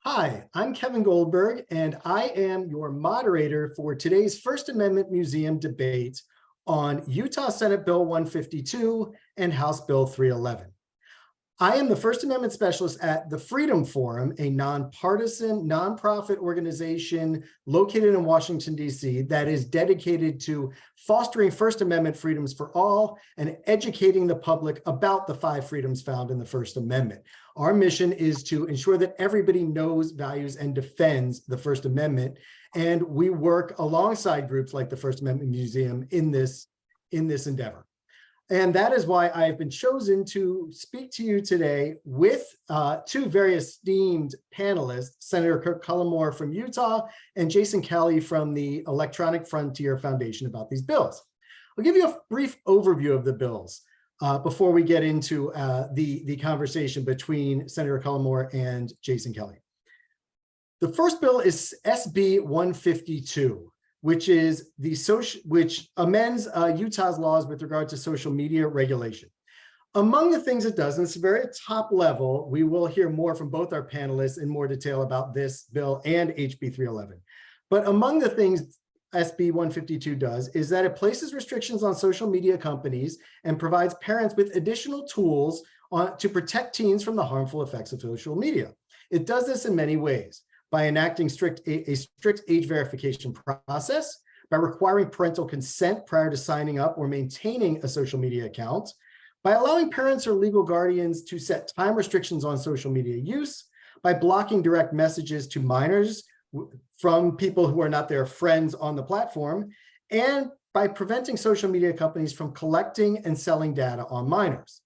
Hi, I'm Kevin Goldberg, and I am your moderator for today's First Amendment Museum debate on Utah Senate Bill 152 and House Bill 311. I am the First Amendment specialist at the Freedom Forum, a nonpartisan, nonprofit organization located in Washington, D.C. that is dedicated to fostering First Amendment freedoms for all and educating the public about the 5 freedoms found in the First Amendment. Our mission is to ensure that everybody knows, values, and defends the First Amendment, and we work alongside groups like the First Amendment Museum in this endeavor. And that is why I've been chosen to speak to you today with 2 very esteemed panelists, Senator Kirk Cullimore from Utah and Jason Kelley from the Electronic Frontier Foundation about these bills. I'll give you a brief overview of the bills before we get into the conversation between Senator Cullimore and Jason Kelley. The first bill is SB 152. Which amends Utah's laws with regard to social media regulation. Among the things it does, and it's very top level, we will hear more from both our panelists in more detail about this bill and HB 311. But among the things SB 152 does is that it places restrictions on social media companies and provides parents with additional tools to protect teens from the harmful effects of social media. It does this in many ways. By enacting a strict age verification process, by requiring parental consent prior to signing up or maintaining a social media account, by allowing parents or legal guardians to set time restrictions on social media use, by blocking direct messages to minors from people who are not their friends on the platform, and by preventing social media companies from collecting and selling data on minors.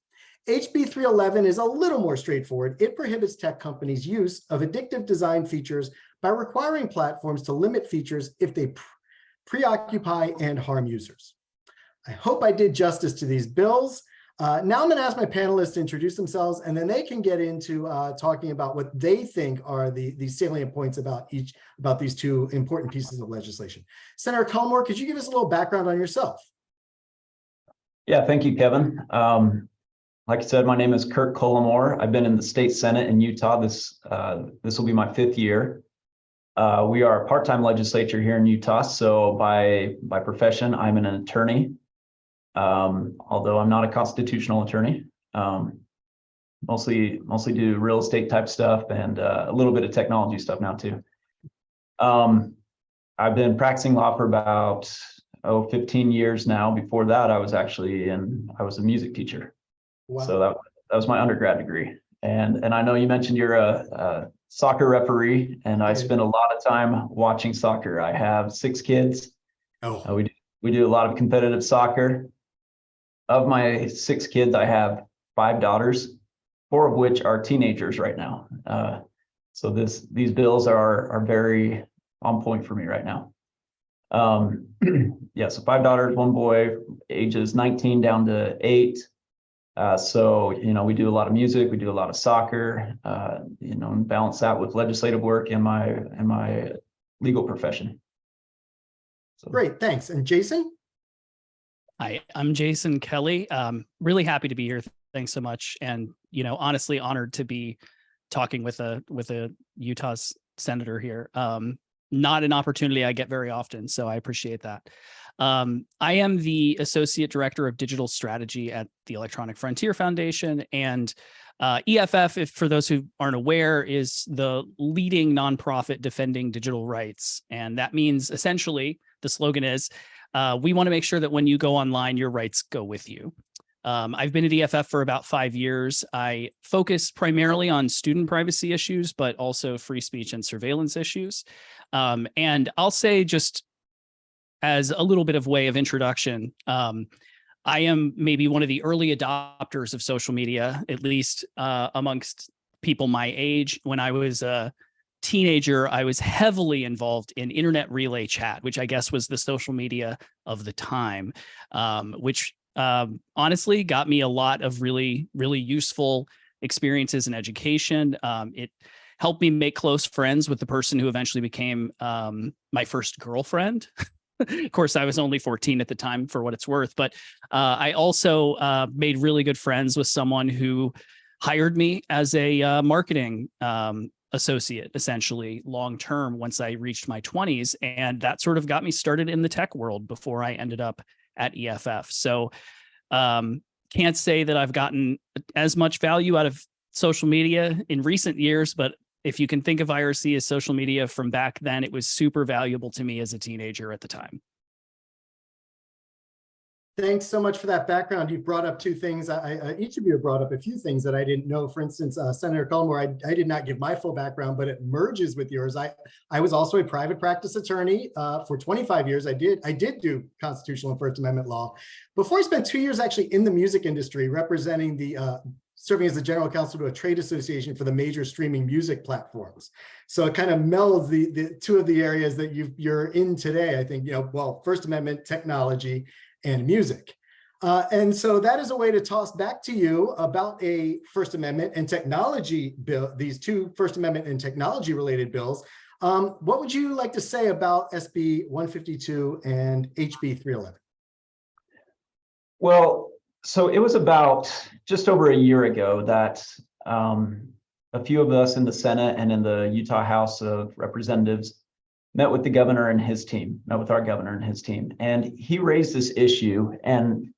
HB 311 is a little more straightforward. It prohibits tech companies' use of addictive design features by requiring platforms to limit features if they preoccupy and harm users. I hope I did justice to these bills. Now I'm going to ask my panelists to introduce themselves, and then they can get into talking about what they think are the salient points about these 2 important pieces of legislation. Senator Cullimore, could you give us a little background on yourself? Yeah, thank you, Kevin. Like I said, my name is Kirk Cullimore. I've been in the state Senate in Utah. This will be my 5th year. We are a part-time legislature here in Utah. So by profession, I'm an attorney, although I'm not a constitutional attorney. Mostly do real estate type stuff and a little bit of technology stuff now too. I've been practicing law for about 15 years now. Before that, I was a music teacher. Wow. So that was my undergrad degree. And I know you mentioned you're a soccer referee, and I spend a lot of time watching soccer. I have 6 kids. Oh. We do a lot of competitive soccer. Of my 6 kids, I have 5 daughters, 4 of which are teenagers right now. So these bills are very on point for me right now. Yeah, so 5 daughters, 1 boy, ages 19 down to 8. So, we do a lot of music, we do a lot of soccer, and balance that with legislative work and my legal profession. So. Great, thanks. And Jason? Hi, I'm Jason Kelley. Really happy to be here. Thanks so much. And, honestly honored to be talking with a Utah's senator here. Not an opportunity I get very often, so I appreciate that. I am the Associate Director of Digital Strategy at the Electronic Frontier Foundation, and EFF, for those who aren't aware, is the leading nonprofit defending digital rights. And that means essentially, the slogan is, we want to make sure that when you go online, your rights go with you. I've been at EFF for about 5 years. I focus primarily on student privacy issues, but also free speech and surveillance issues. And I'll say, just as a little bit of way of introduction, I am maybe one of the early adopters of social media, at least amongst people my age. When I was a teenager, I was heavily involved in internet relay chat, which I guess was the social media of the time, which honestly got me a lot of really, really useful experiences in education. It helped me make close friends with the person who eventually became my first girlfriend. Of course, I was only 14 at the time, for what it's worth, but I also made really good friends with someone who hired me as a marketing associate essentially long term once I reached my 20s, and that sort of got me started in the tech world before I ended up at EFF. So can't say that I've gotten as much value out of social media in recent years, but if you can think of IRC as social media from back then, it was super valuable to me as a teenager at the time. Thanks so much for that background. You brought up two things. Each of you have brought up a few things that I didn't know. For instance, Senator Cullimore, I did not give my full background, but it merges with yours. I was also a private practice attorney for 25 years. I did do constitutional and First Amendment law before I spent 2 years actually in the music industry, representing serving as the general counsel to a trade association for the major streaming music platforms. So it kind of melds the two of the areas that you're in today. I think, well, First Amendment, technology, and music. And so that is a way to toss back to you about a First Amendment and technology bill, these two First Amendment and technology related bills. What would you like to say about SB 152 and HB 311? Well, so it was about just over a year ago that a few of us in the Senate and in the Utah House of Representatives met with the governor and his team, met with our governor and his team. And he raised this issue and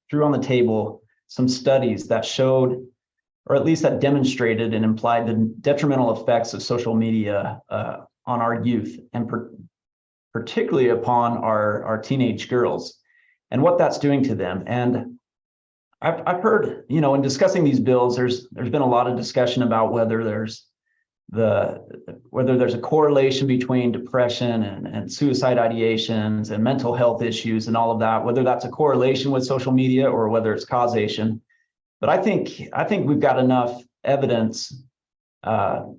threw on the table some studies that showed, or at least that demonstrated and implied the detrimental effects of social media on our youth, and particularly upon our teenage girls and what that's doing to them. And I've heard, in discussing these bills, there's been a lot of discussion about whether there's a correlation between depression and suicide ideations and mental health issues and all of that, whether that's a correlation with social media or whether it's causation. But I think we've got enough evidence to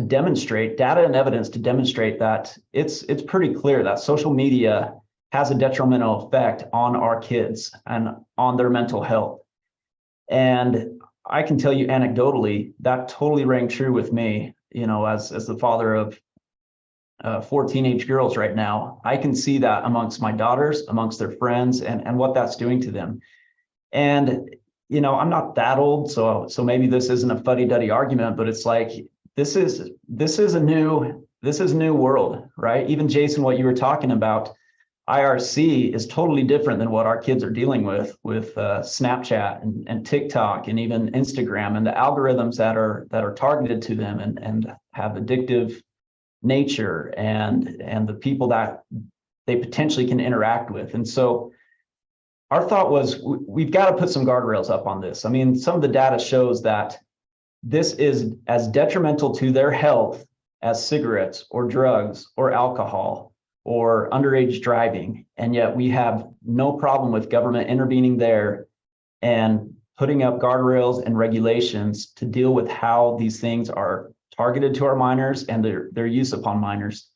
demonstrate, data and evidence to demonstrate that it's pretty clear that social media has a detrimental effect on our kids and on their mental health. And I can tell you anecdotally, that totally rang true with me. As the father of 4 teenage girls right now, I can see that amongst my daughters, amongst their friends, and what that's doing to them. And, I'm not that old, so maybe this isn't a fuddy-duddy argument, but it's like, this is a new world, right? Even Jason, what you were talking about, IRC is totally different than what our kids are dealing with Snapchat and TikTok and even Instagram, and the algorithms that are targeted to them and have addictive nature and the people that they potentially can interact with. And so our thought was we've got to put some guardrails up on this. I mean, some of the data shows that this is as detrimental to their health as cigarettes or drugs or alcohol or underage driving, and yet we have no problem with government intervening there and putting up guardrails and regulations to deal with how these things are targeted to our minors and their use upon minors.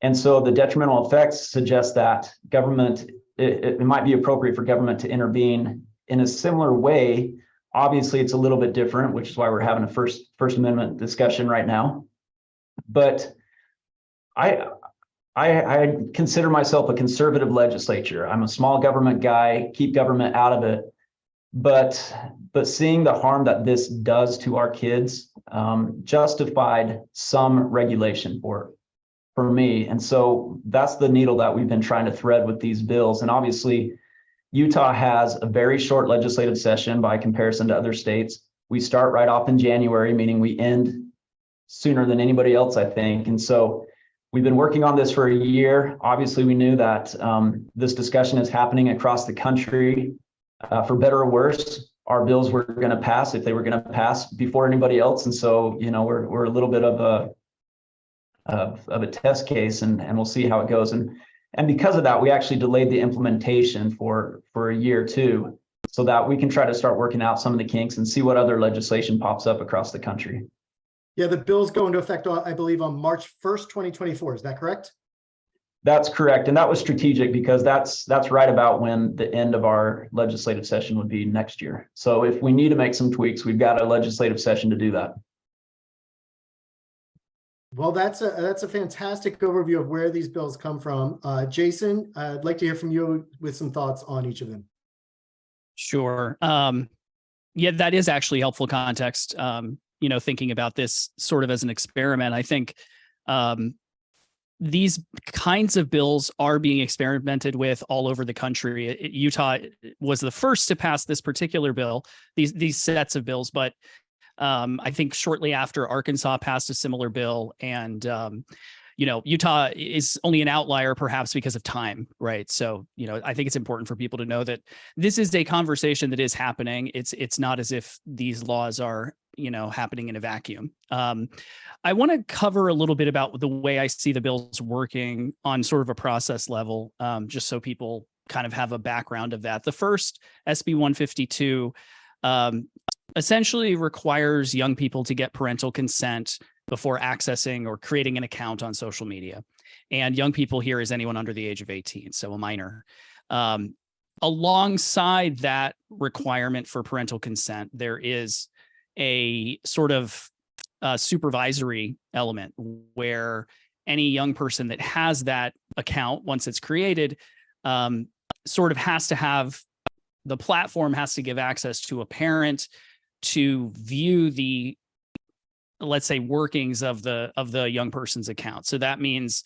And so the detrimental effects suggest that government, it might be appropriate for government to intervene in a similar way. Obviously, it's a little bit different, which is why we're having a First Amendment discussion right now. But I consider myself a conservative legislature. I'm a small government guy, keep government out of it. But seeing the harm that this does to our kids justified some regulation for me. And so that's the needle that we've been trying to thread with these bills. And obviously, Utah has a very short legislative session by comparison to other states. We start right off in January, meaning we end sooner than anybody else, I think. And so we've been working on this for a year. Obviously, we knew that this discussion is happening across the country. For better or worse, our bills were going to pass if they were going to pass before anybody else. And so, we're a little bit of a test case, and we'll see how it goes. And because of that, we actually delayed the implementation for a year too, so that we can try to start working out some of the kinks and see what other legislation pops up across the country. Yeah, the bills go into effect, I believe, on March 1st, 2024. Is that correct? That's correct. And that was strategic because that's right about when the end of our legislative session would be next year. So if we need to make some tweaks, we've got a legislative session to do that. Well, that's a fantastic overview of where these bills come from. Jason, I'd like to hear from you with some thoughts on each of them. Sure. Yeah, that is actually helpful context. thinking about this sort of as an experiment. I think these kinds of bills are being experimented with all over the country. Utah was the first to pass this particular bill, these sets of bills, but I think shortly after Arkansas passed a similar bill, and Utah is only an outlier perhaps because of time, right? So, I think it's important for people to know that this is a conversation that is happening. It's not as if these laws are, happening in a vacuum. I want to cover a little bit about the way I see the bills working on sort of a process level, just so people kind of have a background of that. The first, SB 152, essentially requires young people to get parental consent before accessing or creating an account on social media. And young people here is anyone under the age of 18, so a minor. Alongside that requirement for parental consent, there is a sort of supervisory element where any young person that has that account, once it's created, sort of has to have, the platform has to give access to a parent to view the, let's say, workings of the young person's account. So that means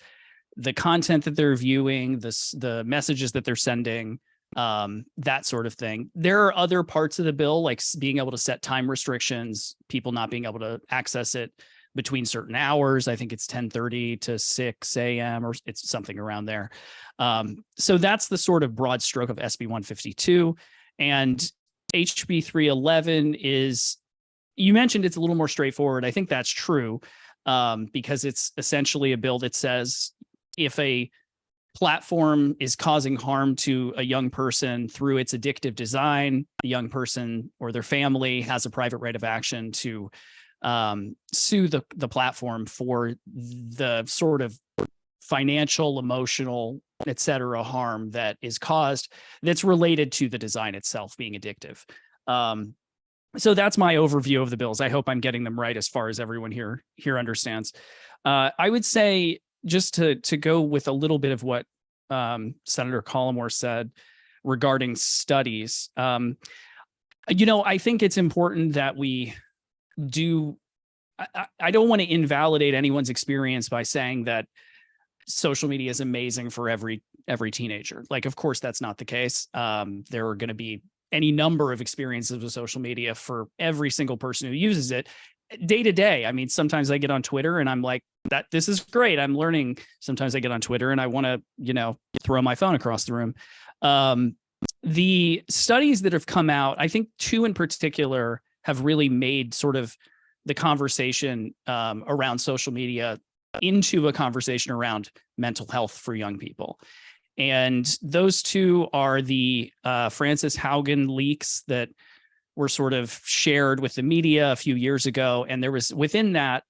the content that they're viewing, the messages that they're sending, that sort of thing. There are other parts of the bill, like being able to set time restrictions, people not being able to access it between certain hours. I think it's 10:30 to 6 a.m. or it's something around there. So that's the sort of broad stroke of SB 152. And HB 311 is, you mentioned it's a little more straightforward. I think that's true, because it's essentially a bill that says if a platform is causing harm to a young person through its addictive design, the young person or their family has a private right of action to sue the platform for the sort of financial, emotional, et cetera, harm that is caused that's related to the design itself being addictive. So that's my overview of the bills. I hope I'm getting them right as far as everyone here understands. I would say, just to go with a little bit of what Senator Cullimore said regarding studies, I think it's important that we do. I don't want to invalidate anyone's experience by saying that social media is amazing for every teenager. Like, of course, that's not the case. There are going to be any number of experiences with social media for every single person who uses it day to day. I mean, sometimes I get on Twitter and I'm like, this is great, I'm learning. Sometimes I get on Twitter and I want to, throw my phone across the room. The studies that have come out, I think two in particular have really made sort of the conversation around social media into a conversation around mental health for young people. And those two are the Frances Haugen leaks that were sort of shared with the media a few years ago. And there was, within that,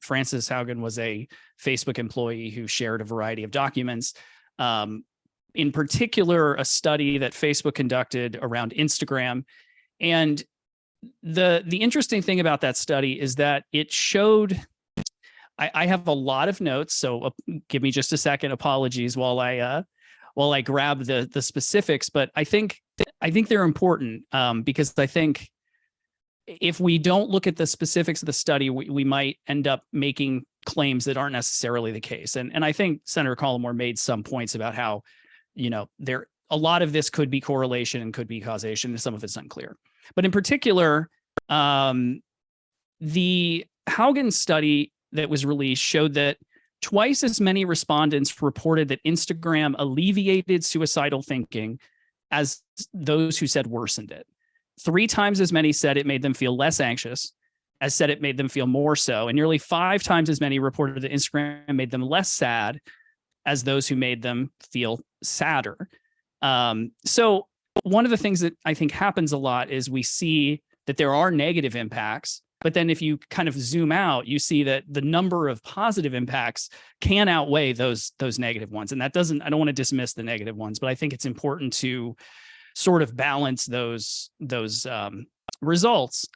Frances Haugen was a Facebook employee who shared a variety of documents. In particular, a study that Facebook conducted around Instagram. And the interesting thing about that study is that it showed, I have a lot of notes, so give me just a second. Apologies while I grab the specifics. But I think they're important, because I think if we don't look at the specifics of the study, we might end up making claims that aren't necessarily the case. And I think Senator Cullimore made some points about how, a lot of this could be correlation and could be causation, and some of it's unclear. But in particular, the Haugen study that was released showed that twice as many respondents reported that Instagram alleviated suicidal thinking as those who said worsened it. 3 times as many said it made them feel less anxious as said it made them feel more so. And nearly 5 times as many reported that Instagram made them less sad as those who made them feel sadder. So one of the things that I think happens a lot is we see that there are negative impacts, but then if you kind of zoom out, you see that the number of positive impacts can outweigh those negative ones. And that doesn't, I don't want to dismiss the negative ones, but I think it's important to sort of balance those results.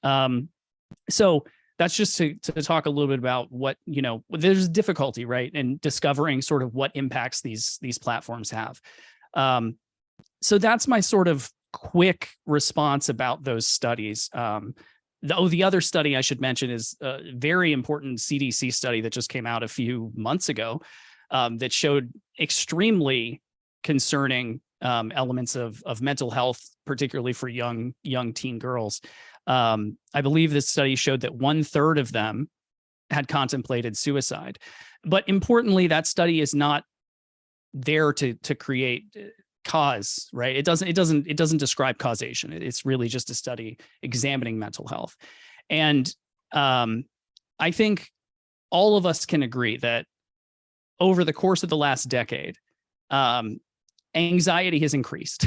So that's just to talk a little bit about what, there's difficulty, right, in discovering sort of what impacts these platforms have. So that's my sort of quick response about those studies. the other study I should mention is a very important CDC study that just came out a few months ago that showed extremely concerning elements of mental health, particularly for young teen girls. I believe this study showed that 1/3 of them had contemplated suicide. But importantly, that study is not there to create cause, right? It doesn't describe causation. It's really just a study examining mental health. And I think all of us can agree that over the course of the last decade, anxiety has increased,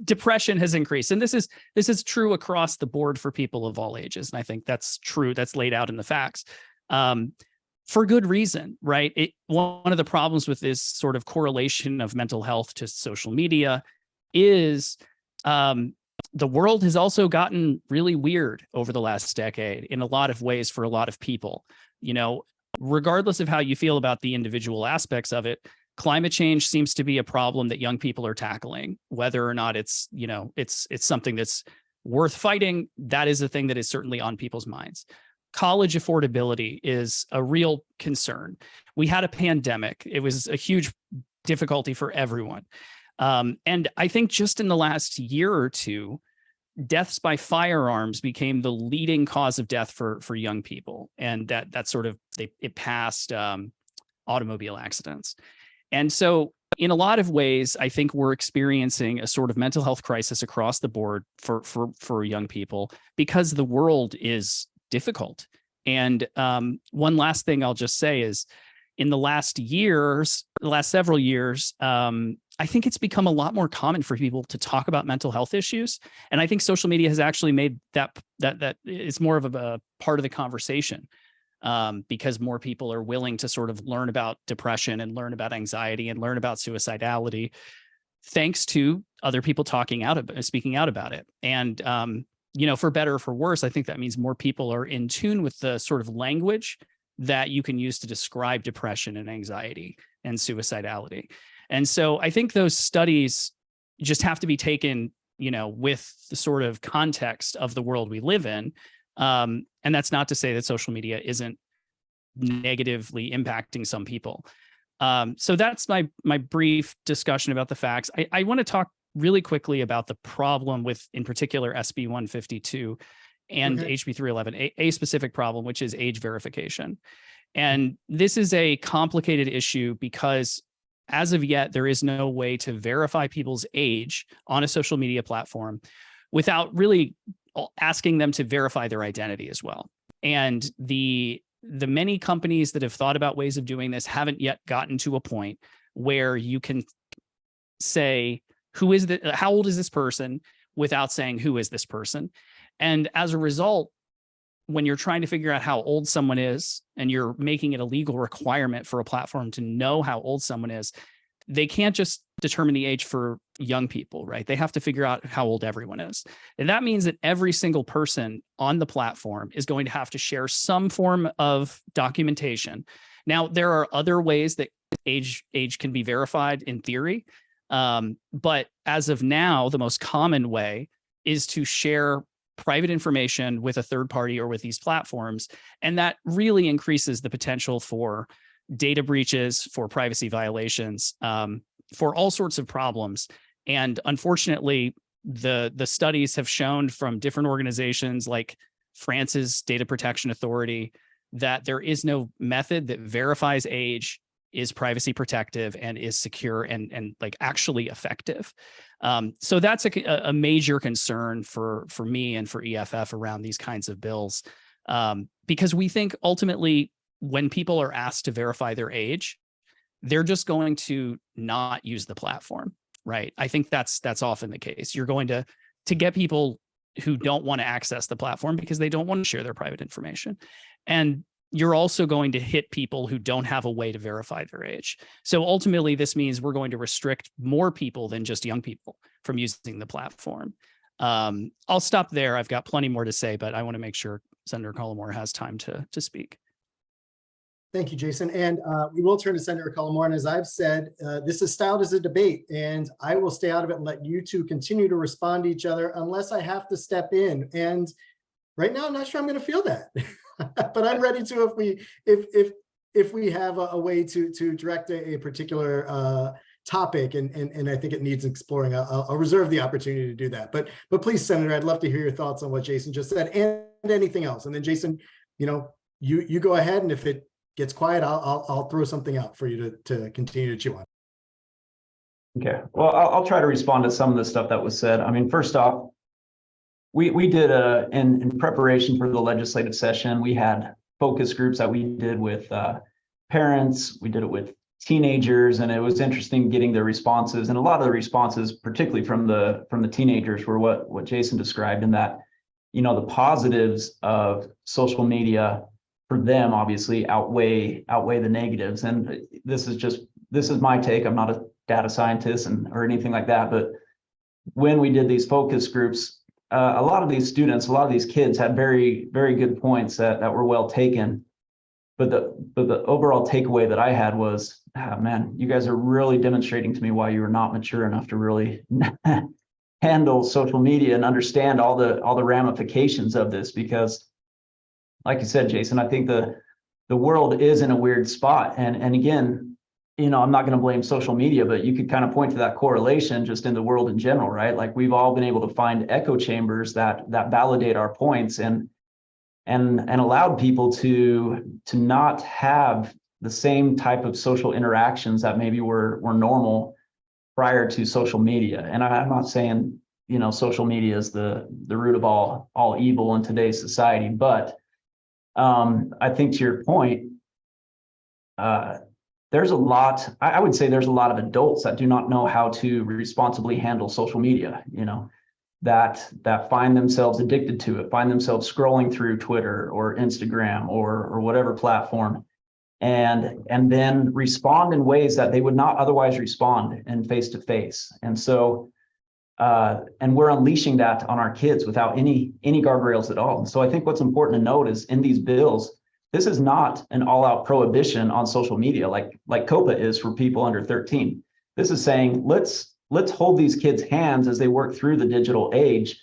depression has increased, and this is true across the board for people of all ages. And I think that's true. That's laid out in the facts. For good reason, right? One of the problems with this sort of correlation of mental health to social media is the world has also gotten really weird over the last decade in a lot of ways for a lot of people. You know, regardless of how you feel about the individual aspects of it, climate change seems to be a problem that young people are tackling, whether or not it's something that's worth fighting. That is a thing that is certainly on people's minds. College affordability is a real concern. We had a pandemic. It was a huge difficulty for everyone. And I think just in the last year or two, deaths by firearms became the leading cause of death for young people. And that sort of, it passed automobile accidents. And so in a lot of ways, I think we're experiencing a sort of mental health crisis across the board for young people because the world is difficult. And one last thing I'll just say is in the last several years, I think it's become a lot more common for people to talk about mental health issues. And I think social media has actually made that it's more of a part of the conversation. Because more people are willing to sort of learn about depression and learn about anxiety and learn about suicidality, thanks to other people speaking out about it. And for better or for worse, I think that means more people are in tune with the sort of language that you can use to describe depression and anxiety and suicidality. And so I think those studies just have to be taken, with the sort of context of the world we live in. And that's not to say that social media isn't negatively impacting some people. So that's my brief discussion about the facts. I want to talk really quickly about the problem with, in particular, SB 152 and HB 311, a specific problem, which is age verification. And this is a complicated issue because as of yet, there is no way to verify people's age on a social media platform without really asking them to verify their identity as well. And the many companies that have thought about ways of doing this haven't yet gotten to a point where you can say, how old is this person without saying, who is this person? And as a result, when you're trying to figure out how old someone is and you're making it a legal requirement for a platform to know how old someone is, they can't just determine the age for young people, right? They have to figure out how old everyone is. And that means that every single person on the platform is going to have to share some form of documentation. Now, there are other ways that age can be verified in theory. But as of now, the most common way is to share private information with a third party or with these platforms. And that really increases the potential for data breaches, for privacy violations, for all sorts of problems. And unfortunately, the studies have shown from different organizations like France's Data Protection Authority that there is no method that verifies age, is privacy protective, and is secure and like actually effective. So that's a major concern for me and for EFF around these kinds of bills, because we think ultimately when people are asked to verify their age, they're just going to not use the platform, right? I think that's often the case. You're going to get people who don't want to access the platform because they don't want to share their private information. And you're also going to hit people who don't have a way to verify their age. So ultimately, this means we're going to restrict more people than just young people from using the platform. I'll stop there. I've got plenty more to say, but I want to make sure Senator Cullimore has time to speak. Thank you, Jason. And we will turn to Senator Cullimore. And as I've said, this is styled as a debate, and I will stay out of it and let you two continue to respond to each other unless I have to step in. And Right now, I'm not sure I'm going to feel that, but I'm ready to if we have a way to direct a particular topic, and I think it needs exploring. I'll reserve the opportunity to do that. But please, Senator, I'd love to hear your thoughts on what Jason just said and anything else. And then Jason, you go ahead, and if it gets quiet, I'll throw something out for you to continue to chew on. Okay, well, I'll try to respond to some of the stuff that was said. I mean, first off, we did in preparation for the legislative session, we had focus groups that we did with parents, we did it with teenagers, and it was interesting getting their responses. And a lot of the responses, particularly from the teenagers, were what Jason described, in that, the positives of social media for them obviously outweigh the negatives. And this is my take. I'm not a data scientist or anything like that, but when we did these focus groups, a lot of these students, a lot of these kids had very, very good points that were well taken. But the overall takeaway that I had was, man, you guys are really demonstrating to me why you are not mature enough to really handle social media and understand all the ramifications of this. Because, like you said, Jason, I think the world is in a weird spot. And again, I'm not going to blame social media, but you could kind of point to that correlation just in the world in general, right? Like, we've all been able to find echo chambers that validate our points and allowed people to not have the same type of social interactions that maybe were normal prior to social media. And I'm not saying, social media is the root of all evil in today's society, but I think to your point, there's a lot, I would say there's a lot of adults that do not know how to responsibly handle social media, that find themselves addicted to it, find themselves scrolling through Twitter or Instagram or whatever platform, and then respond in ways that they would not otherwise respond in face-to-face. And so, and we're unleashing that on our kids without any guardrails at all. And so I think what's important to note is, in these bills, this is not an all-out prohibition on social media like COPA is for people under 13. This is saying, let's hold these kids' hands as they work through the digital age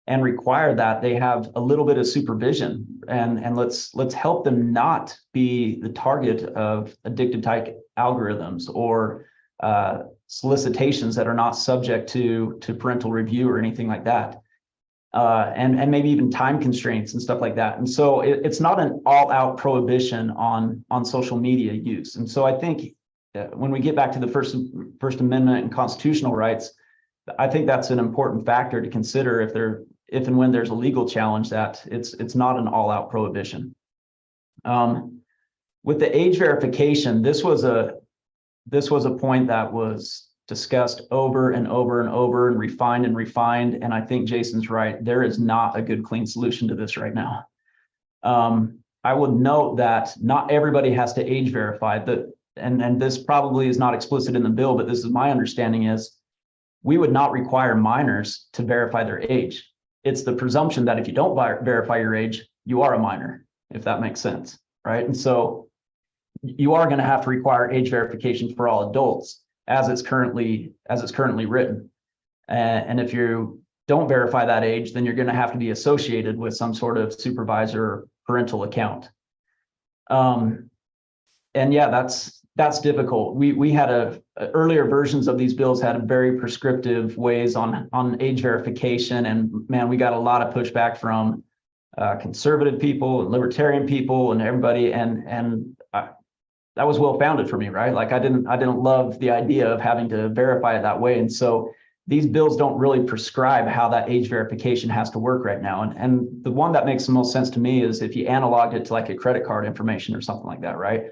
and require that they have a little bit of supervision, and let's help them not be the target of addictive type algorithms or solicitations that are not subject to parental review or anything like that. And maybe even time constraints and stuff like that. And so it's not an all-out prohibition on social media use. And so I think when we get back to the First Amendment and constitutional rights, I think that's an important factor to consider if and when there's a legal challenge, that it's not an all-out prohibition. With the age verification, this was a point that was discussed over and over and over and refined. And I think Jason's right. There is not a good, clean solution to this right now. I would note that not everybody has to age verify. And this probably is not explicit in the bill, but this is my understanding, is we would not require minors to verify their age. It's the presumption that if you don't verify your age, you are a minor, if that makes sense, right? And so you are going to have to require age verification for all adults as it's currently written. And if you don't verify that age, then you're going to have to be associated with some sort of supervisor or parental account. And yeah, that's difficult. We had earlier versions of these bills had very prescriptive ways on age verification, and man, we got a lot of pushback from conservative people and libertarian people and everybody, and that was well founded for me, right? Like I didn't love the idea of having to verify it that way, and so these bills don't really prescribe how that age verification has to work right now. And the one that makes the most sense to me is if you analoged it to like a credit card information or something like that, right?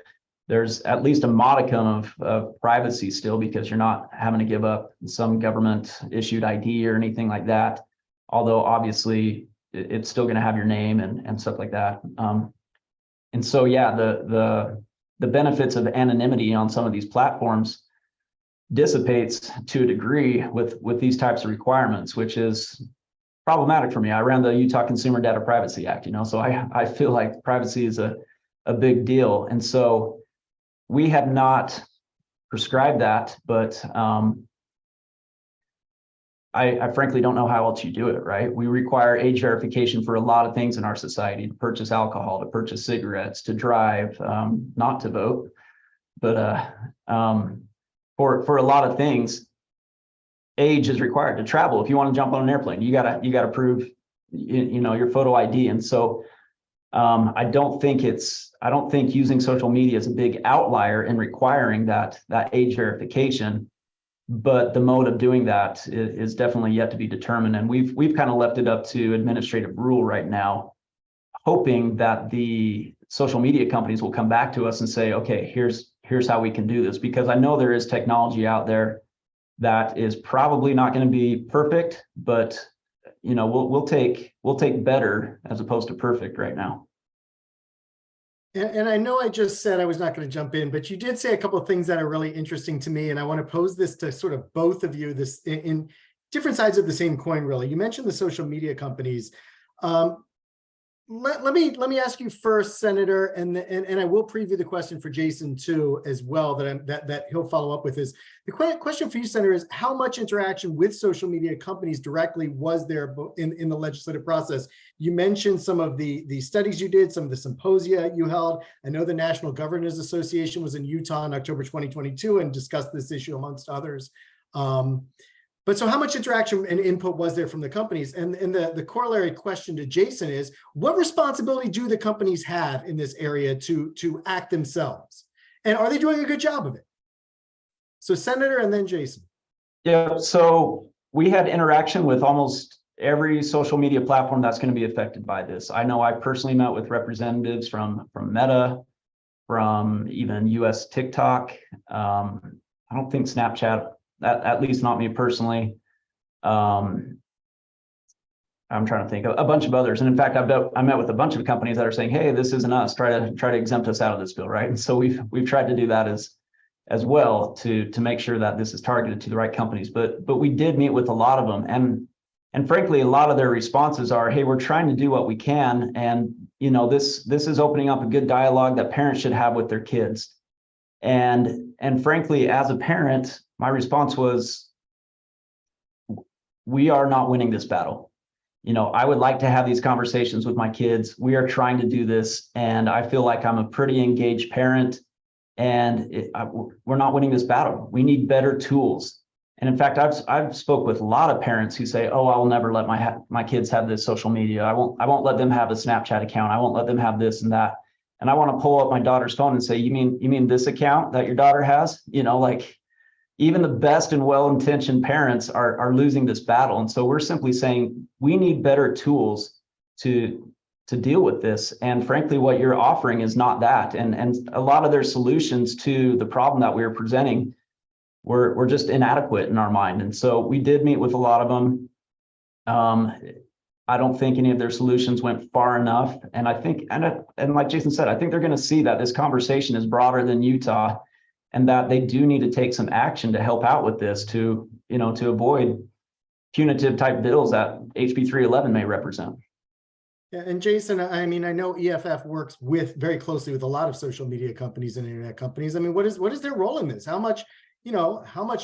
There's at least a modicum of privacy still, because you're not having to give up some government issued ID or anything like that. Although obviously it's still going to have your name and stuff like that. And so, yeah, the benefits of anonymity on some of these platforms dissipates to a degree with these types of requirements, which is problematic for me. I ran the Utah Consumer Data Privacy Act, so I feel like privacy is a big deal. And so we have not prescribed that, but I frankly don't know how else you do it, right? We require age verification for a lot of things in our society: to purchase alcohol, to purchase cigarettes, to drive, not to vote, but for a lot of things, age is required to travel. If you want to jump on an airplane, you gotta prove your photo ID. And so I don't think using social media is a big outlier in requiring that age verification. But the mode of doing that is definitely yet to be determined. And we've kind of left it up to administrative rule right now, hoping that the social media companies will come back to us and say, okay, here's how we can do this. Because I know there is technology out there that is probably not going to be perfect, but we'll take better as opposed to perfect right now. And I know I just said I was not going to jump in, but you did say a couple of things that are really interesting to me. And I want to pose this to sort of both of you, this in different sides of the same coin, really. You mentioned the social media companies. Let me ask you first, Senator, and I will preview the question for Jason too, as well, that he'll follow up with. Is the question for you, Senator, is how much interaction with social media companies directly was there in the legislative process? You mentioned some of the studies you did, some of the symposia you held. I know the National Governors Association was in Utah in October 2022 and discussed this issue amongst others. But so how much interaction and input was there from the companies? And the corollary question to Jason is, what responsibility do the companies have in this area to act themselves? And are they doing a good job of it? So Senator and then Jason. Yeah, so we had interaction with almost every social media platform that's going to be affected by this. I know I personally met with representatives from Meta, from even US TikTok. I don't think Snapchat, at least not me personally. I'm trying to think of a bunch of others. And in fact, I met with a bunch of companies that are saying, hey, this isn't us, try to exempt us out of this bill, right? And so we've tried to do that as well to make sure that this is targeted to the right companies. But we did meet with a lot of them. And frankly, a lot of their responses are, hey, we're trying to do what we can. And this is opening up a good dialogue that parents should have with their kids. And frankly, as a parent, my response was, we are not winning this battle. I would like to have these conversations with my kids. We are trying to do this, and I feel like I'm a pretty engaged parent, and we're not winning this battle. We need better tools. And in fact, I've spoke with a lot of parents who say, oh, I will never let my kids have this social media. I won't let them have a Snapchat account. I won't let them have this and that. And I want to pull up my daughter's phone and say, you mean this account that your daughter has? Even the best and well-intentioned parents are losing this battle. And so we're simply saying we need better tools to deal with this. And frankly, what you're offering is not that. And a lot of their solutions to the problem that we are presenting were just inadequate in our mind. And so we did meet with a lot of them. I don't think any of their solutions went far enough. And I think, and like Jason said, I think they're going to see that this conversation is broader than Utah, and that they do need to take some action to help out with this to avoid punitive type bills that HB 311 may represent. Yeah, and Jason, I mean, I know EFF works very closely with a lot of social media companies and internet companies. I mean, what is their role in this? How much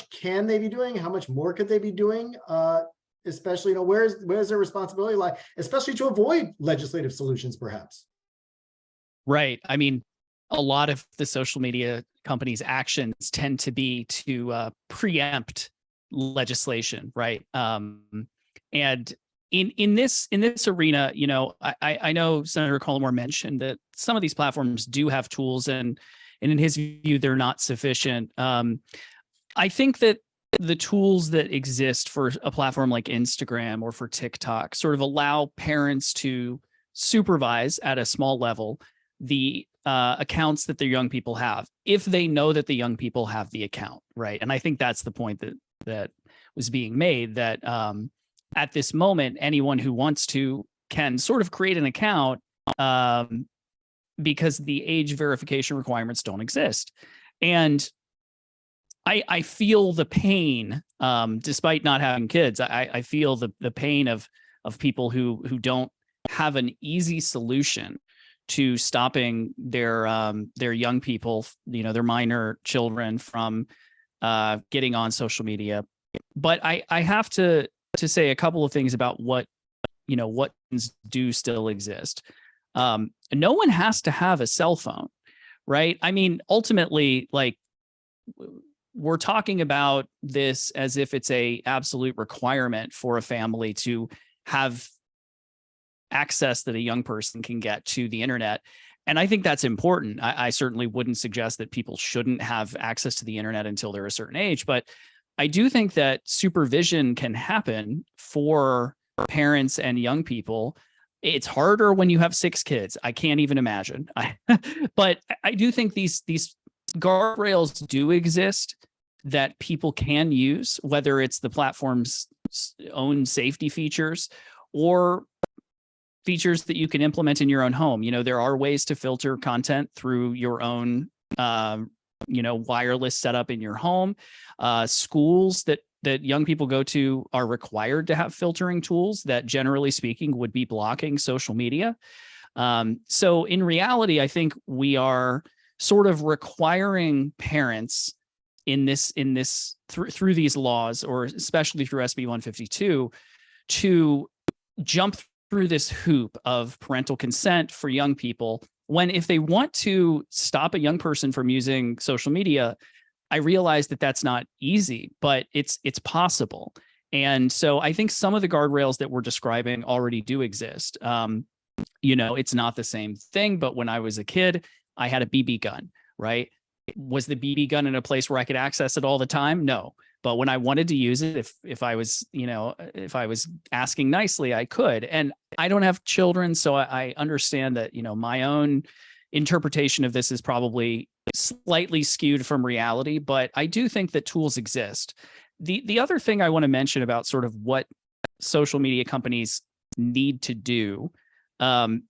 can they be doing? How much more could they be doing? Especially, where's their responsibility lie, especially to avoid legislative solutions, perhaps? Right. I mean, a lot of the social media companies' actions tend to be to preempt legislation, right? And in this arena, I know Senator Cullimore mentioned that some of these platforms do have tools, and in his view, they're not sufficient. I think that the tools that exist for a platform like Instagram or for TikTok sort of allow parents to supervise at a small level the accounts that their young people have, if they know that the young people have the account, right? And I think that's the point that was being made, that at this moment, anyone who wants to can sort of create an account because the age verification requirements don't exist. And I feel the pain, despite not having kids. I feel the pain of people who don't have an easy solution to stopping their young people, their minor children from getting on social media. But I have to to say a couple of things about what do still exist. No one has to have a cell phone, right? I mean, ultimately, like, we're talking about this as if it's a absolute requirement for a family to have access that a young person can get to the internet. And I think that's important. I certainly wouldn't suggest that people shouldn't have access to the internet until they're a certain age, but I do think that supervision can happen for parents and young people. It's harder when you have 6 kids. I can't even imagine. But I do think these guardrails do exist that people can use, whether it's the platform's own safety features or features that you can implement in your own home. There are ways to filter content through your own, wireless setup in your home. Schools that young people go to are required to have filtering tools that, generally speaking, would be blocking social media. So in reality, I think we are sort of requiring parents through these laws, or especially through SB 152, to jump through this hoop of parental consent for young people, when if they want to stop a young person from using social media, I realize that that's not easy, but it's possible. And so I think some of the guardrails that we're describing already do exist. It's not the same thing, but when I was a kid, I had a BB gun, right? Was the BB gun in a place where I could access it all the time? No. But when I wanted to use it, if I was asking nicely, I could. And I don't have children, so I understand that, my own interpretation of this is probably slightly skewed from reality, but I do think that tools exist. The other thing I want to mention about sort of what social media companies need to do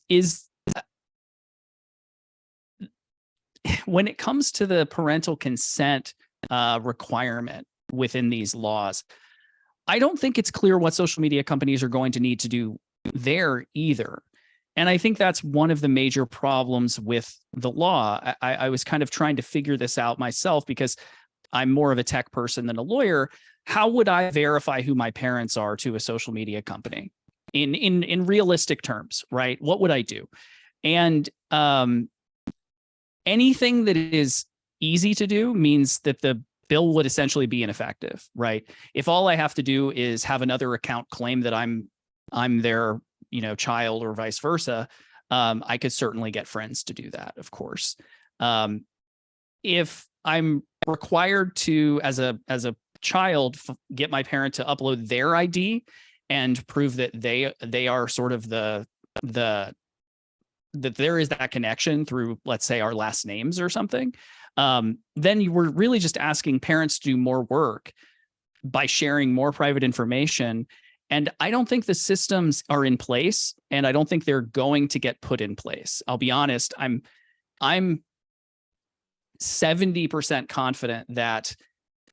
is when it comes to the parental consent requirement within these laws, I don't think it's clear what social media companies are going to need to do there either. And I think that's one of the major problems with the law. I was kind of trying to figure this out myself because I'm more of a tech person than a lawyer. How would I verify who my parents are to a social media company in realistic terms, right? What would I do? And anything that is easy to do means that the bill would essentially be ineffective, right? If all I have to do is have another account claim that I'm their child or vice versa, I could certainly get friends to do that, of course. If I'm required to, as a child, get my parent to upload their ID and prove that they are sort of that there is that connection through, let's say, our last names or something, then you were really just asking parents to do more work by sharing more private information. And I don't think the systems are in place, and I don't think they're going to get put in place. I'll be honest, I'm 70% confident that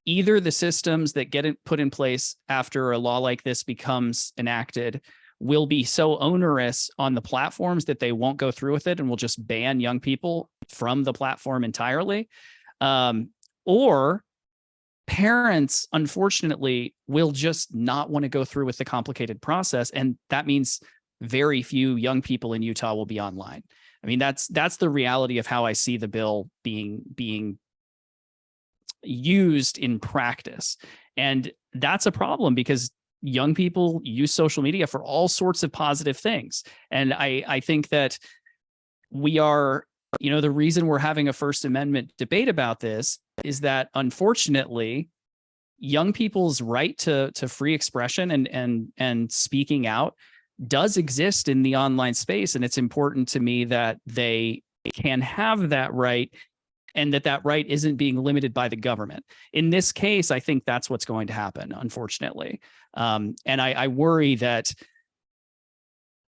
either the systems that get put in place after a law like this becomes enacted will be so onerous on the platforms that they won't go through with it and will just ban young people from the platform entirely. Or parents, unfortunately, will just not want to go through with the complicated process. And that means very few young people in Utah will be online. I mean, that's the reality of how I see the bill being used in practice. And that's a problem because young people use social media for all sorts of positive things. And I think that we are, the reason we're having a First Amendment debate about this is that, unfortunately, young people's right to free expression and speaking out does exist in the online space. And it's important to me that they can have that right, and that right isn't being limited by the government. In this case, I think that's what's going to happen, unfortunately. And I worry that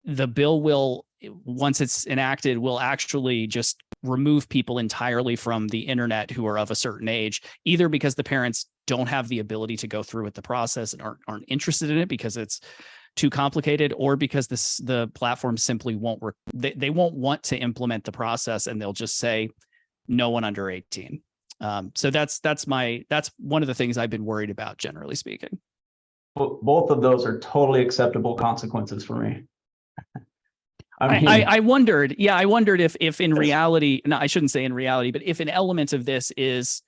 the bill will, once it's enacted, will actually just remove people entirely from the internet who are of a certain age, either because the parents don't have the ability to go through with the process and aren't interested in it because it's too complicated, or because the platform simply won't they won't want to implement the process, and they'll just say no one under 18. So that's one of the things I've been worried about, generally speaking. Both of those are totally acceptable consequences for me. I mean, I wondered, I wondered if in reality, no, I shouldn't say in reality, but if an element of this is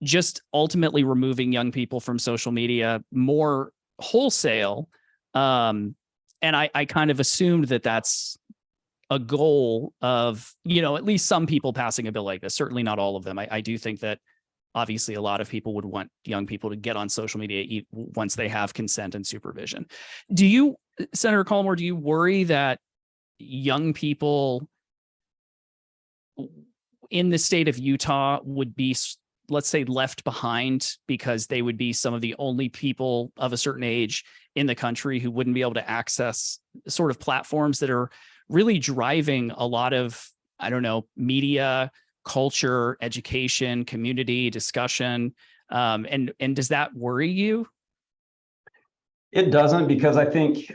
just ultimately removing young people from social media more wholesale. And I kind of assumed that that's a goal of, at least some people passing a bill like this, certainly not all of them. I do think that obviously a lot of people would want young people to get on social media once they have consent and supervision. Do you, Senator Cullimore, do you worry that young people in the state of Utah would be, let's say, left behind because they would be some of the only people of a certain age in the country who wouldn't be able to access sort of platforms that are really driving a lot of, I don't know, media, culture, education, community discussion? And does that worry you? it doesn't, because I think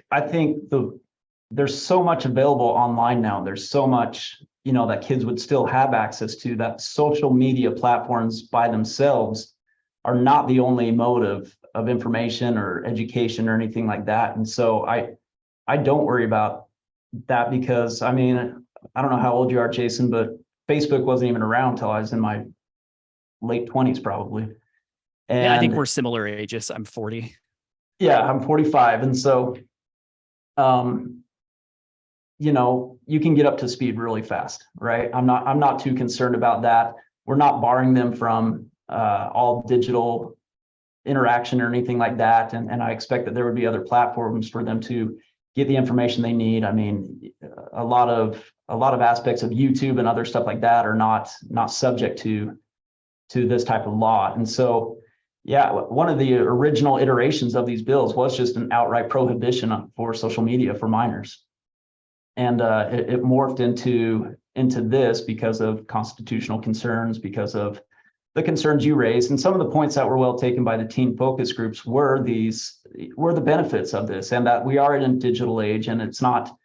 there's so much available online now. There's so much, that kids would still have access to, that social media platforms by themselves are not the only mode of information or education or anything like that. And so I don't worry about that, because I mean, I don't know how old you are, Jason, but Facebook wasn't even around till I was in my late 20s, probably. And yeah, I think we're similar ages. I'm 40. Yeah, I'm 45. And so, you can get up to speed really fast, right? I'm not too concerned about that. We're not barring them from all digital interaction or anything like that. And I expect that there would be other platforms for them to get the information they need. I mean, a lot of aspects of YouTube and other stuff like that are not subject to this type of law. And so, yeah, one of the original iterations of these bills was just an outright prohibition for social media for minors. And it morphed into this because of constitutional concerns, because of the concerns you raised. And some of the points that were well taken by the teen focus groups were the benefits of this, and that we are in a digital age, and it's not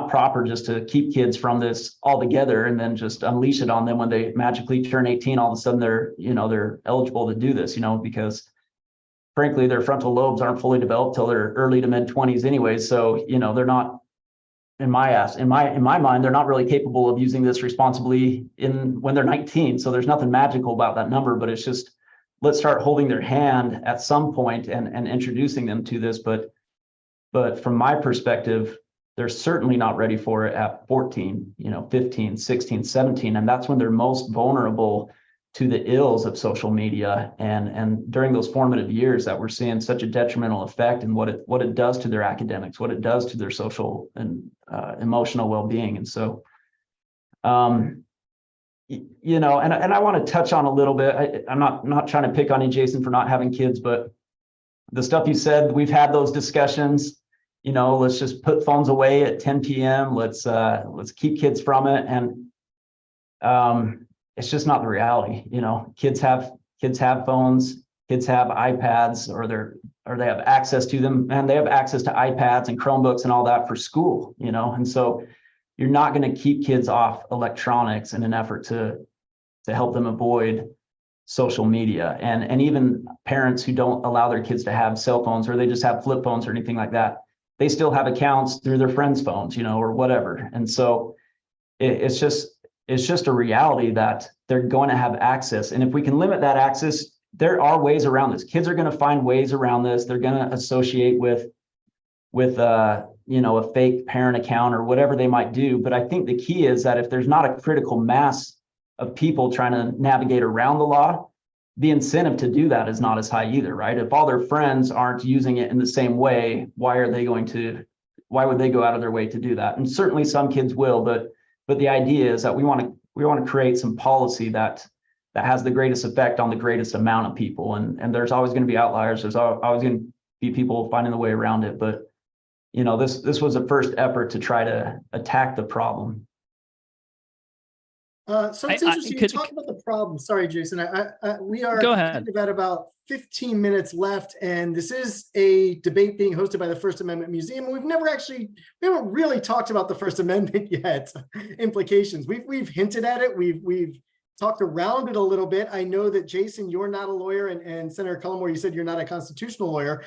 proper just to keep kids from this altogether and then just unleash it on them when they magically turn 18. All of a sudden they're eligible to do this, because frankly, their frontal lobes aren't fully developed till their early to mid 20s anyway. So, they're not, in my mind, they're not really capable of using this responsibly when they're 19. So there's nothing magical about that number, but it's just, let's start holding their hand at some point and introducing them to this. But from my perspective, they're certainly not ready for it at 14, 15, 16, 17. And that's when they're most vulnerable to the ills of social media. And during those formative years that we're seeing such a detrimental effect, and what it does to their academics, what it does to their social and emotional well-being. And so, and I want to touch on a little bit, I'm not trying to pick on you, Jason, for not having kids, but the stuff you said, we've had those discussions. Let's just put phones away at 10 p.m. Let's keep kids from it. And it's just not the reality. Kids have phones, kids have iPads, or they have access to them, and they have access to iPads and Chromebooks and all that for school, and so you're not going to keep kids off electronics in an effort to help them avoid social media. And even parents who don't allow their kids to have cell phones, or they just have flip phones or anything like that, they still have accounts through their friends' phones, or whatever. And so it's just a reality that they're going to have access. And if we can limit that access, there are ways around this. Kids are going to find ways around this. They're going to associate with a fake parent account or whatever they might do. But I think the key is that if there's not a critical mass of people trying to navigate around the law, the incentive to do that is not as high either, right? If all their friends aren't using it in the same way, why would they go out of their way to do that? And certainly some kids will, but the idea is that we want to create some policy that has the greatest effect on the greatest amount of people. And there's always going to be outliers. There's always going to be people finding the way around it. But this was a first effort to try to attack the problem. So it's interesting you talk about the problem. Sorry, Jason. We are at about 15 minutes left, and this is a debate being hosted by the First Amendment Museum. And we haven't really talked about the First Amendment yet. Implications. We've hinted at it. We've talked around it a little bit. I know that, Jason, you're not a lawyer, and Senator Cullimore, you said you're not a constitutional lawyer.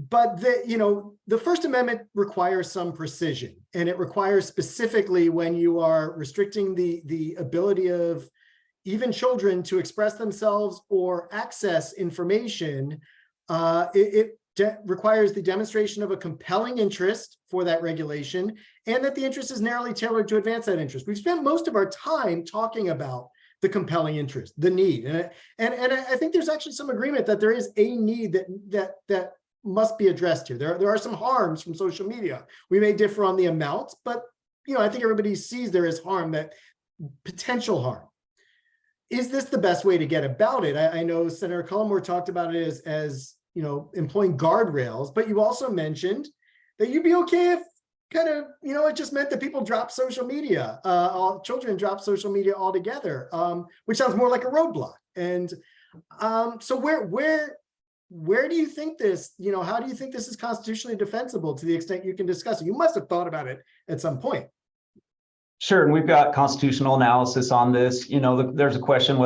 but the First Amendment requires some precision, and it requires specifically when you are restricting the ability of even children to express themselves or access information. It requires the demonstration of a compelling interest for that regulation, and that the interest is narrowly tailored to advance that interest. We've spent most of our time talking about the compelling interest, the need, and I think there's actually some agreement that there is a need that must be addressed here. There are some harms from social media. We may differ on the amounts, but I think everybody sees there is harm, that potential harm. Is this the best way to get about it? I know Senator Cullimore talked about it as employing guardrails, but you also mentioned that you'd be okay if it just meant that people drop social media, children drop social media altogether, which sounds more like a roadblock. And so where do you think this, how do you think this is constitutionally defensible to the extent you can discuss it? You must have thought about it at some point. Sure, and we've got constitutional analysis on this. There's a question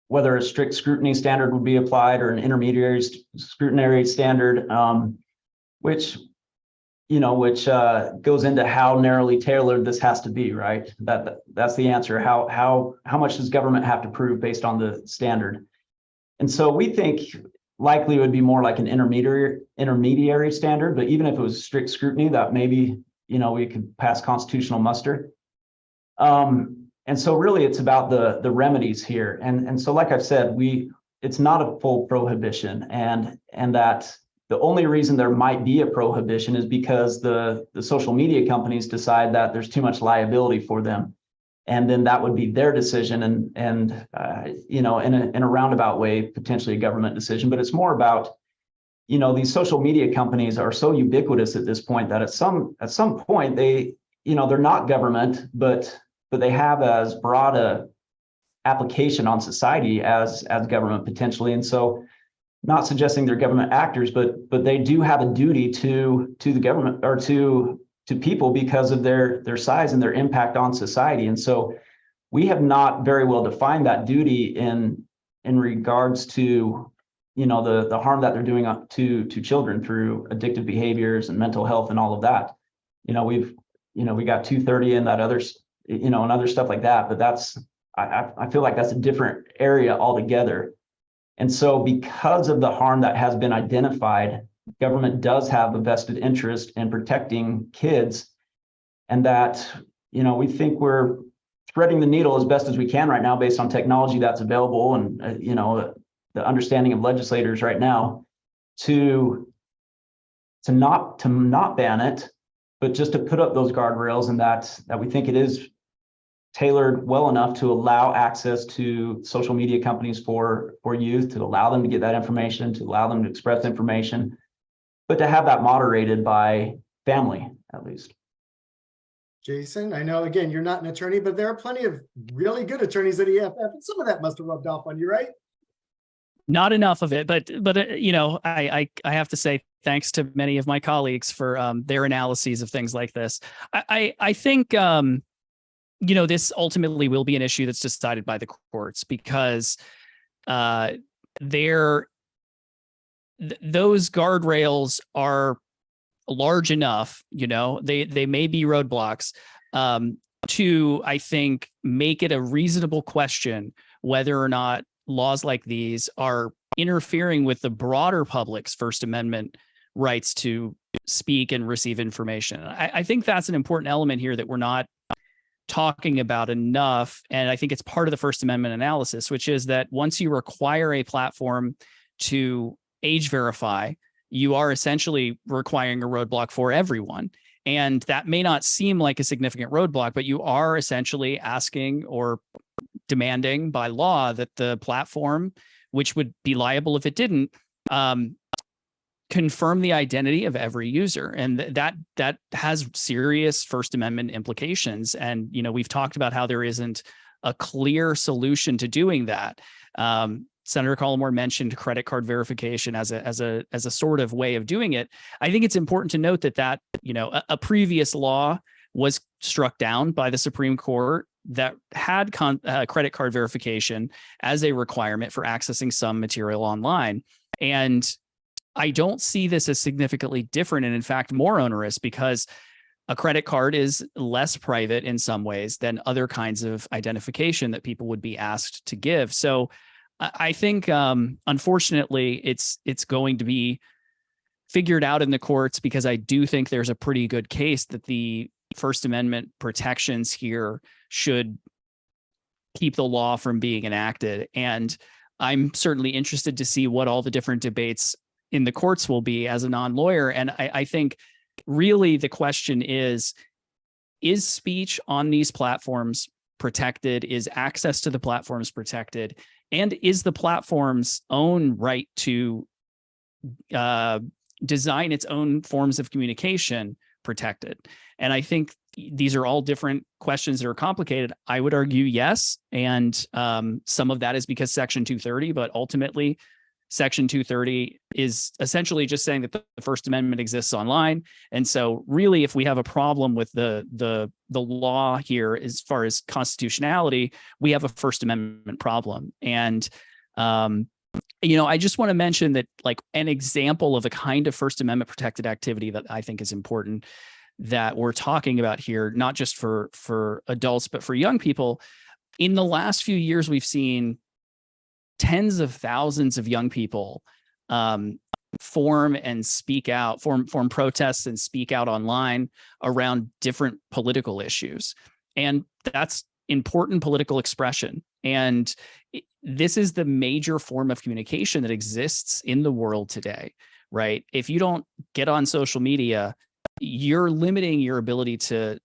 whether a strict scrutiny standard would be applied or an intermediary scrutiny standard, which goes into how narrowly tailored this has to be, right? That's the answer. How much does government have to prove based on the standard? And so we think likely it would be more like an intermediary standard, but even if it was strict scrutiny, that maybe we could pass constitutional muster. And so really it's about the remedies here. And so like I've said, it's not a full prohibition, and that the only reason there might be a prohibition is because the social media companies decide that there's too much liability for them. And then that would be their decision, and in a roundabout way, potentially a government decision. But it's more about, these social media companies are so ubiquitous at this point that at some point they're not government, but they have as broad a application on society as government potentially. And so, not suggesting they're government actors, but they do have a duty to the government or to people because of their size and their impact on society. And so we have not very well defined that duty in regards to the harm that they're doing to children through addictive behaviors and mental health and all of that. We got 230 and that others, and other stuff like that, but I feel like that's a different area altogether. And so because of the harm that has been identified, government does have a vested interest in protecting kids, and that, we think we're threading the needle as best as we can right now based on technology that's available and, the understanding of legislators right now to not ban it, but just to put up those guardrails, and that we think it is tailored well enough to allow access to social media companies for youth, to allow them to get that information, to allow them to express information, but to have that moderated by family, at least. Jason, I know, again, you're not an attorney, but there are plenty of really good attorneys at EFF, and some of that must have rubbed off on you, right? Not enough of it, but I have to say thanks to many of my colleagues for their analyses of things like this. I think this ultimately will be an issue that's decided by the courts, because those guardrails are large enough, they may be roadblocks to, I think, make it a reasonable question whether or not laws like these are interfering with the broader public's First Amendment rights to speak and receive information. I think that's an important element here that we're not talking about enough. And I think it's part of the First Amendment analysis, which is that once you require a platform to age verify, you are essentially requiring a roadblock for everyone. And that may not seem like a significant roadblock, but you are essentially asking or demanding by law that the platform, which would be liable if it didn't, confirm the identity of every user. And that has serious First Amendment implications. And, we've talked about how there isn't a clear solution to doing that. Senator Cullimore mentioned credit card verification as a sort of way of doing it. I think it's important to note that a previous law was struck down by the Supreme Court that had credit card verification as a requirement for accessing some material online. And I don't see this as significantly different, and in fact more onerous, because a credit card is less private in some ways than other kinds of identification that people would be asked to give. So I think, unfortunately, it's going to be figured out in the courts, because I do think there's a pretty good case that the First Amendment protections here should keep the law from being enacted. And I'm certainly interested to see what all the different debates in the courts will be as a non-lawyer. And I think really the question is speech on these platforms protected? Is access to the platforms protected? And is the platform's own right to design its own forms of communication protected? And I think these are all different questions that are complicated. I would argue yes. And some of that is because Section 230, but ultimately Section 230 is essentially just saying that the First Amendment exists online. And so really, if we have a problem with the law here, as far as constitutionality, we have a First Amendment problem. And, I just want to mention that, like, an example of a kind of First Amendment protected activity that I think is important that we're talking about here, not just for adults, but for young people. In the last few years, we've seen tens of thousands of young people form protests and speak out online around different political issues. And that's important political expression. And this is the major form of communication that exists in the world today, right? If you don't get on social media, you're limiting your ability to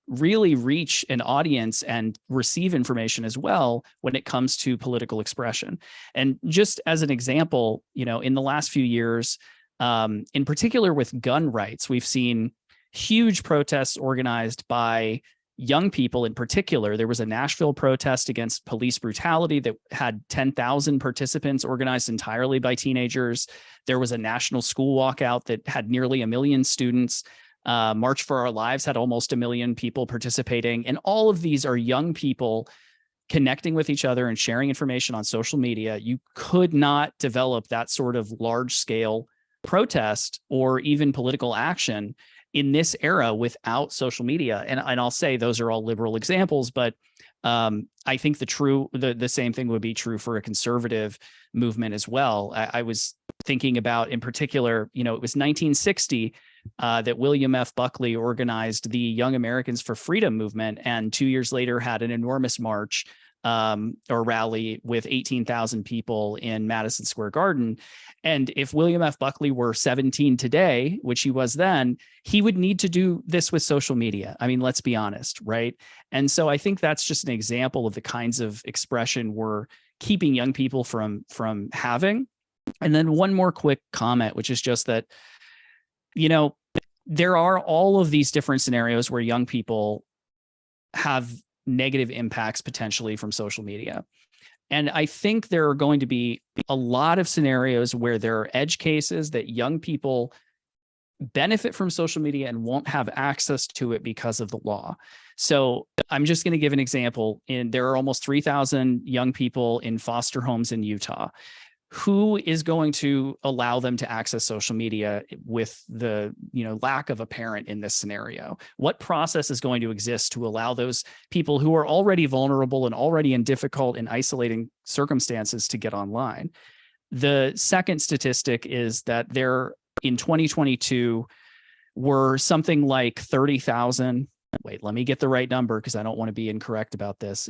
really reach an audience and receive information as well when it comes to political expression. And just as an example, in the last few years, in particular with gun rights, we've seen huge protests organized by young people. In particular, there was a Nashville protest against police brutality that had 10,000 participants, organized entirely by teenagers. There was a national school walkout that had nearly 1 million students. March for Our Lives had almost 1 million people participating. And all of these are young people connecting with each other and sharing information on social media. You could not develop that sort of large scale protest or even political action in this era without social media. And I'll say those are all liberal examples, but I think the same thing would be true for a conservative movement as well. I was thinking about, in particular, it was 1960 that William F. Buckley organized the Young Americans for Freedom movement, and 2 years later had an enormous march or rally with 18,000 people in Madison Square Garden. And if William F. Buckley were 17 today, which he was then, he would need to do this with social media. I mean, let's be honest, right? And so I think that's just an example of the kinds of expression we're keeping young people from having. And then one more quick comment, which is just that, there are all of these different scenarios where young people have negative impacts potentially from social media. And I think there are going to be a lot of scenarios where there are edge cases that young people benefit from social media and won't have access to it because of the law. So I'm just going to give an example. There are almost 3,000 young people in foster homes in Utah. Who is going to allow them to access social media with the lack of a parent in this scenario? What process is going to exist to allow those people who are already vulnerable and already in difficult and isolating circumstances to get online? The second statistic is that there in 2022 were something like 30,000. Wait, let me get the right number because I don't want to be incorrect about this.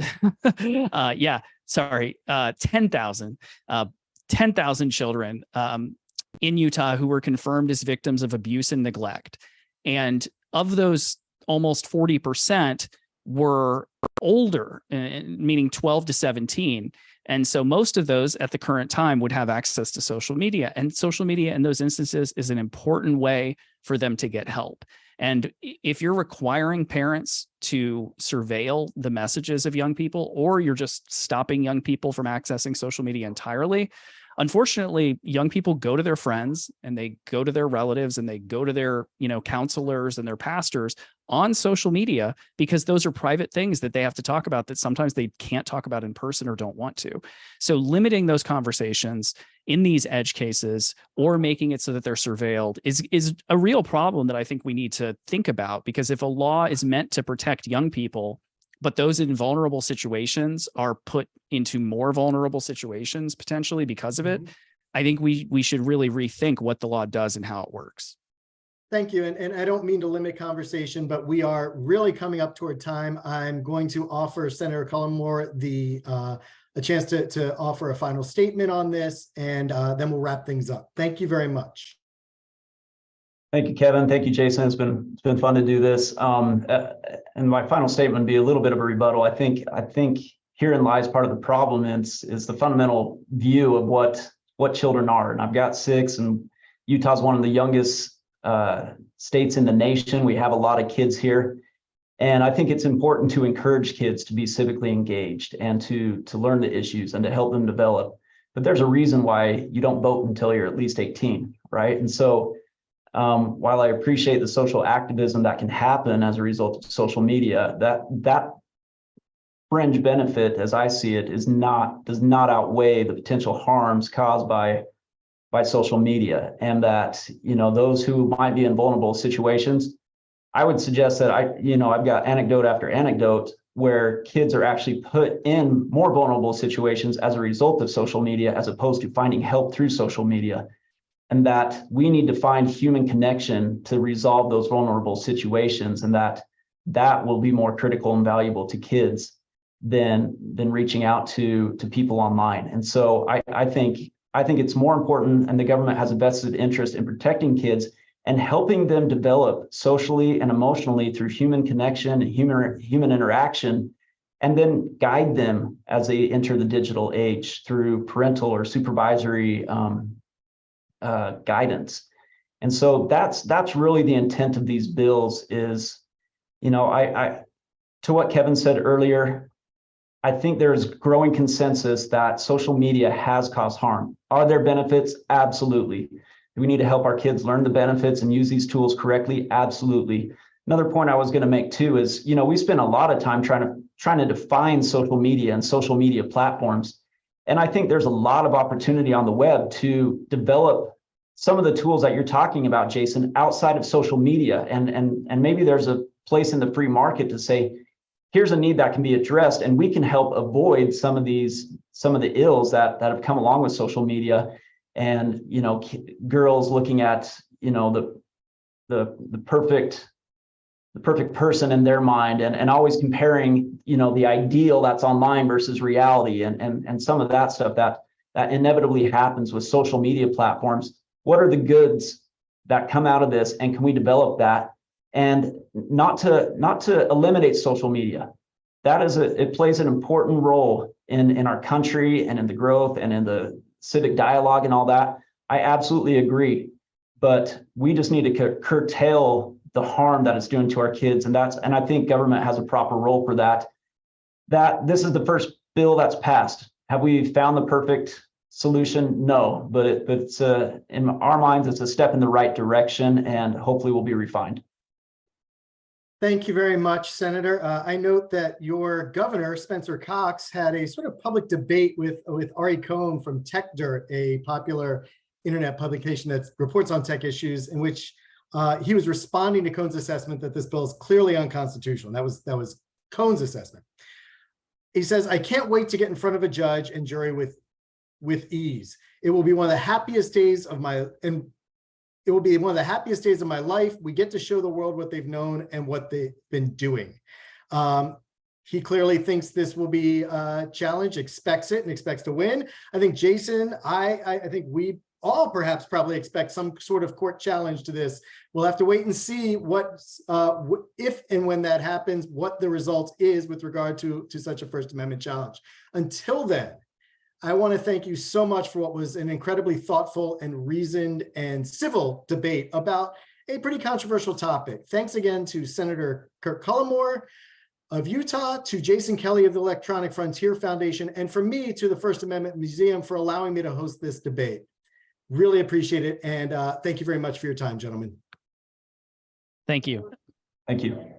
10,000 children in Utah who were confirmed as victims of abuse and neglect. And of those, almost 40% were older, meaning 12 to 17. And so most of those at the current time would have access to social media. And social media in those instances is an important way for them to get help. And if you're requiring parents to surveil the messages of young people, or you're just stopping young people from accessing social media entirely, unfortunately, young people go to their friends and they go to their relatives and they go to their, counselors and their pastors on social media because those are private things that they have to talk about that sometimes they can't talk about in person or don't want to. So limiting those conversations in these edge cases or making it so that they're surveilled is a real problem that I think we need to think about, because if a law is meant to protect young people, but those in vulnerable situations are put into more vulnerable situations potentially because of it, I think we should really rethink what the law does and how it works. Thank you. And I don't mean to limit conversation, but we are really coming up toward time. I'm going to offer Senator Cullimore a chance to offer a final statement on this, and then we'll wrap things up. Thank you very much. Thank you, Kevin. Thank you, Jason. It's been fun to do this. And my final statement would be a little bit of a rebuttal. I think herein lies part of the problem. Is the fundamental view of what children are. And I've got 6, and Utah's one of the youngest states in the nation. We have a lot of kids here. And I think it's important to encourage kids to be civically engaged and to learn the issues and to help them develop. But there's a reason why you don't vote until you're at least 18, right? And so while I appreciate the social activism that can happen as a result of social media, that fringe benefit, as I see it, does not outweigh the potential harms caused by social media. And that, those who might be in vulnerable situations, I would suggest that I've got anecdote after anecdote where kids are actually put in more vulnerable situations as a result of social media, as opposed to finding help through social media. And that we need to find human connection to resolve those vulnerable situations, and that will be more critical and valuable to kids than reaching out to people online. And so I think it's more important, and the government has a vested interest in protecting kids and helping them develop socially and emotionally through human connection and human interaction, and then guide them as they enter the digital age through parental or supervisory guidance. And so that's really the intent of these bills. Is, I to what Kevin said earlier, I think there's growing consensus that social media has caused harm. Are there benefits? Absolutely. Do we need to help our kids learn the benefits and use these tools correctly? Absolutely. Another point I was going to make too is, we spend a lot of time trying to define social media and social media platforms. And I think there's a lot of opportunity on the web to develop some of the tools that you're talking about, Jason, outside of social media. And maybe there's a place in the free market to say, here's a need that can be addressed, and we can help avoid some of the ills that have come along with social media. And, girls looking at, the perfect person in their mind, and always comparing, the ideal that's online versus reality, and some of that stuff that inevitably happens with social media platforms. What are the goods that come out of this, and can we develop that? And not to eliminate social media. It plays an important role in our country and in the growth and in the civic dialogue and all that. I absolutely agree, but we just need to curtail the harm that it's doing to our kids, and I think government has a proper role for that. That this is the first bill that's passed. Have we found the perfect solution? No, but it's in our minds, it's a step in the right direction, and hopefully will be refined. Thank you very much, Senator. I note that your governor, Spencer Cox, had a sort of public debate with Ari Cohn from Tech Dirt, a popular internet publication that reports on tech issues, in which he was responding to Cohn's assessment that this bill is clearly unconstitutional. That was Cohn's assessment. He says, "I can't wait to get in front of a judge and jury with ease. It will be one of the happiest days of my life. We get to show the world what they've known and what they've been doing." He clearly thinks this will be a challenge, expects it, and expects to win. I think, Jason, I think we all perhaps probably expect some sort of court challenge to this. We'll have to wait and see if and when that happens, what the result is with regard to such a First Amendment challenge. Until then, I want to thank you so much for what was an incredibly thoughtful and reasoned and civil debate about a pretty controversial topic. Thanks again to Senator Kirk Cullimore of Utah, to Jason Kelley of the Electronic Frontier Foundation, and from me to the First Amendment Museum for allowing me to host this debate. Really appreciate it. And thank you very much for your time, gentlemen. Thank you. Thank you.